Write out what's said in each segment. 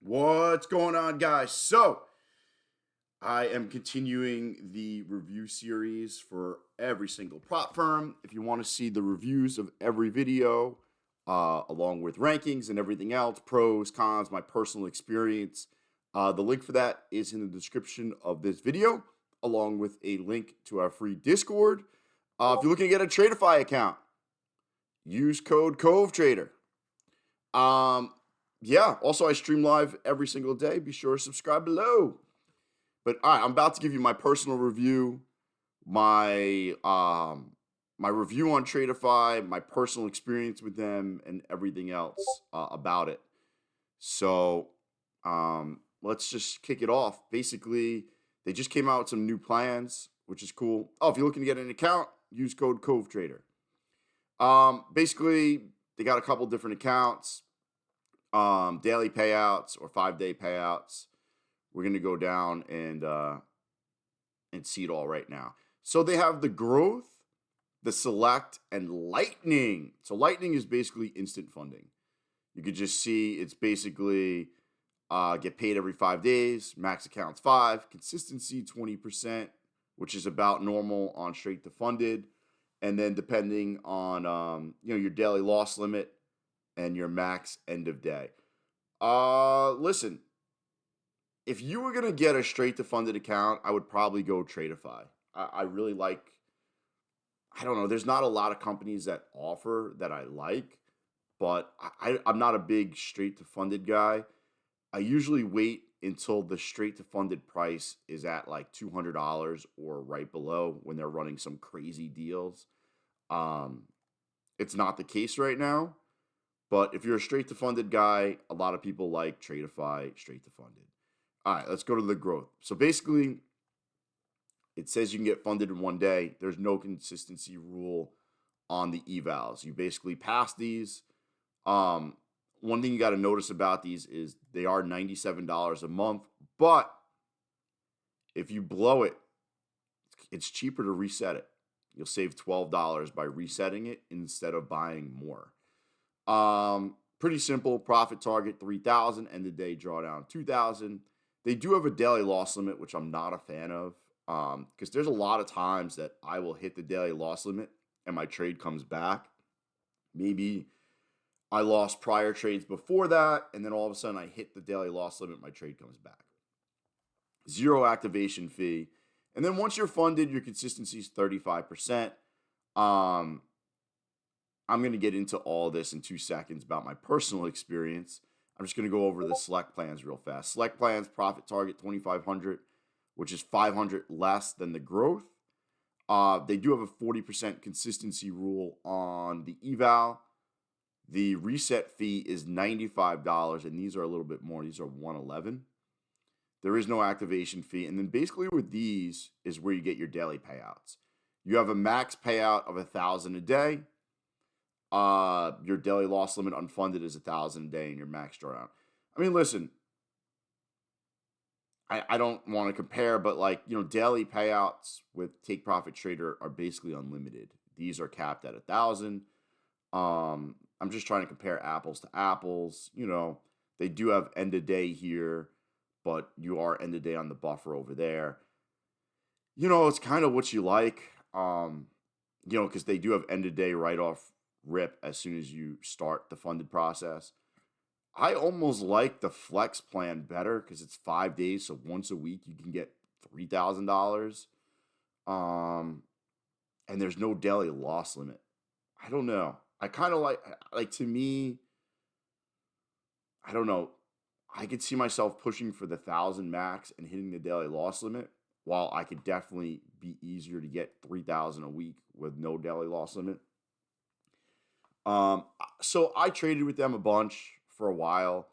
What's going on, guys? So, I am continuing the review series for every single prop firm. If you want to see the reviews of every video, along with rankings and everything else, pros, cons, my personal experience, the link for that is in the description of this video, along with a link to our free Discord. If you're looking to get a Tradeify account, use code CoveTrader. Yeah, also I stream live every single day. Be sure to subscribe below. But all right, I'm about to give you my personal review, my review on Tradeify, my personal experience with them, and everything else about it. So let's just kick it off. Basically, they just came out with some new plans, which is cool. Oh, if you're looking to get an account, use code CoveTrader. Basically, they got a couple different accounts, daily payouts or 5-day payouts. We're gonna go down and see it all right now. So they have the growth, the select, and lightning. So lightning is basically instant funding. You could just see it's basically get paid every 5 days, max accounts 5, consistency 20%, which is about normal on straight to funded, and then depending on your daily loss limit and your max end of day. Listen, if you were gonna get a straight to funded account, I would probably go Tradeify. I really like. I don't know. There's not a lot of companies that offer that I like, but I'm not a big straight to funded guy. I usually wait until the straight to funded price is at like $200 or right below when they're running some crazy deals. It's not the case right now, but if you're a straight to funded guy, a lot of people like Tradeify straight to funded. All right, let's go to the growth. So basically, it says you can get funded in 1 day. There's no consistency rule on the evals. You basically pass these. One thing you got to notice about these is they are $97 a month, but if you blow it, it's cheaper to reset it. You'll save $12 by resetting it instead of buying more. Pretty simple. Profit target 3,000, end of day drawdown 2,000. They do have a daily loss limit, which I'm not a fan of, because there's a lot of times that I will hit the daily loss limit and my trade comes back. Maybe I lost prior trades before that, and then all of a sudden I hit the daily loss limit, my trade comes back. Zero activation fee. And then once you're funded, your consistency is 35%. I'm going to get into all this in 2 seconds about my personal experience. I'm just going to go over the select plans real fast. Select plans, profit target 2,500, which is 500 less than the growth. They do have a 40% consistency rule on the eval. The reset fee is $95, and these are a little bit more. These are $111. There is no activation fee. And then basically with these is where you get your daily payouts. You have a max payout of $1,000 a day. Your daily loss limit unfunded is $1,000 a day, and your max drawdown. I mean, listen, I don't want to compare, but daily payouts with Take Profit Trader are basically unlimited. These are capped at 1,000. I'm just trying to compare apples to apples. They do have end of day here, but you are end of day on the buffer over there. It's kind of what you like. Because they do have end of day right off rip as soon as you start the funded process. I almost like the flex plan better because it's 5 days, so once a week you can get $3,000. And there's no daily loss limit. I don't know. I kind of like to me, I don't know. I could see myself pushing for the 1,000 max and hitting the daily loss limit, while I could definitely be easier to get 3,000 a week with no daily loss limit. So I traded with them a bunch for a while.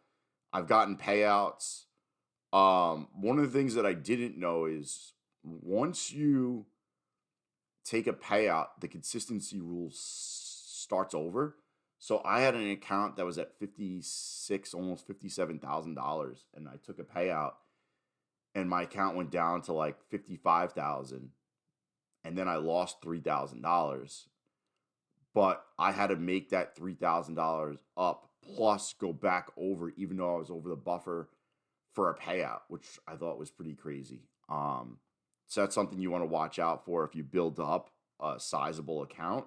I've gotten payouts. One of the things that I didn't know is once you take a payout, the consistency rule starts over. So I had an account that was at $56, almost $57,000, and I took a payout, and my account went down to like $55,000, and then I lost $3,000. But I had to make that $3,000 up plus go back over, even though I was over the buffer for a payout, which I thought was pretty crazy. So that's something you want to watch out for if you build up a sizable account.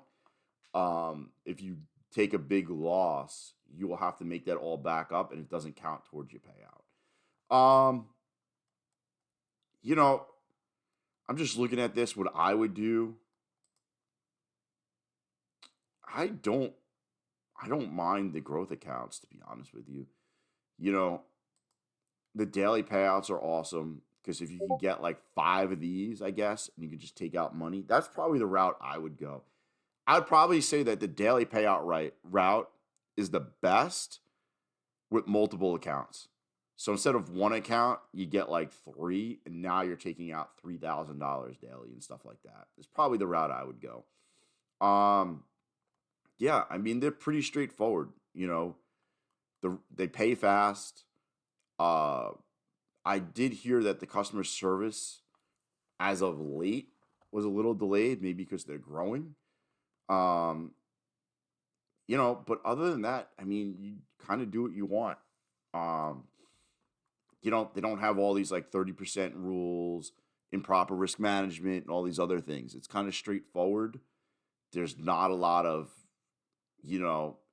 If you take a big loss, you will have to make that all back up, and it doesn't count towards your payout. You know, I'm just looking at this. What I would do, I don't, I don't mind the growth accounts, to be honest with you. You know, the daily payouts are awesome because if you can get like 5 of these, I guess, and you can just take out money, that's probably the route I would go. I'd probably say that the daily payout route is the best with multiple accounts. So instead of one account, you get like 3, and now you're taking out $3,000 daily and stuff like that. It's probably the route I would go. Um, yeah, I mean they're pretty straightforward. They pay fast. Uh, I did hear that the customer service, as of late, was a little delayed, maybe because they're growing. Um, but other than that, I mean, you kind of do what you want. Um, they don't have all these like 30% rules, improper risk management, and all these other things. It's kind of straightforward. There's not a lot of,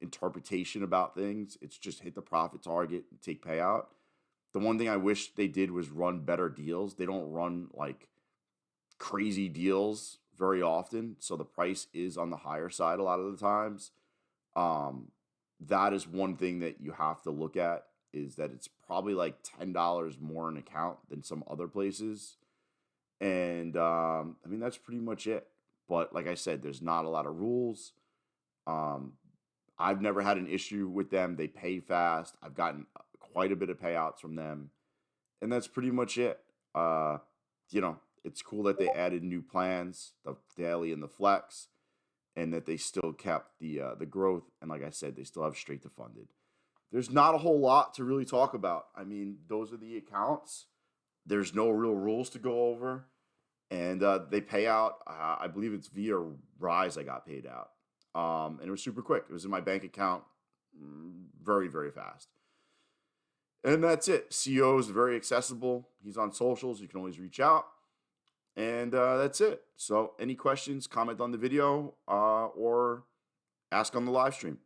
interpretation about things. It's just hit the profit target and take payout. The one thing I wish they did was run better deals. They don't run like crazy deals very often, so the price is on the higher side a lot of the times. Um, that is one thing that you have to look at, is that it's probably like $10 more an account than some other places. And I mean, that's pretty much it. But like I said, there's not a lot of rules. Um, I've never had an issue with them. They pay fast. I've gotten quite a bit of payouts from them. And that's pretty much it. It's cool that they added new plans, the daily and the flex, and that they still kept the growth. And like I said, they still have straight to funded. There's not a whole lot to really talk about. I mean, those are the accounts. There's no real rules to go over, and they pay out. I believe it's via Rise. I got paid out, and it was super quick. It was in my bank account, very very fast. And that's it. CEO is very accessible. He's on socials. You can always reach out. And that's it. So any questions, comment on the video or ask on the live stream.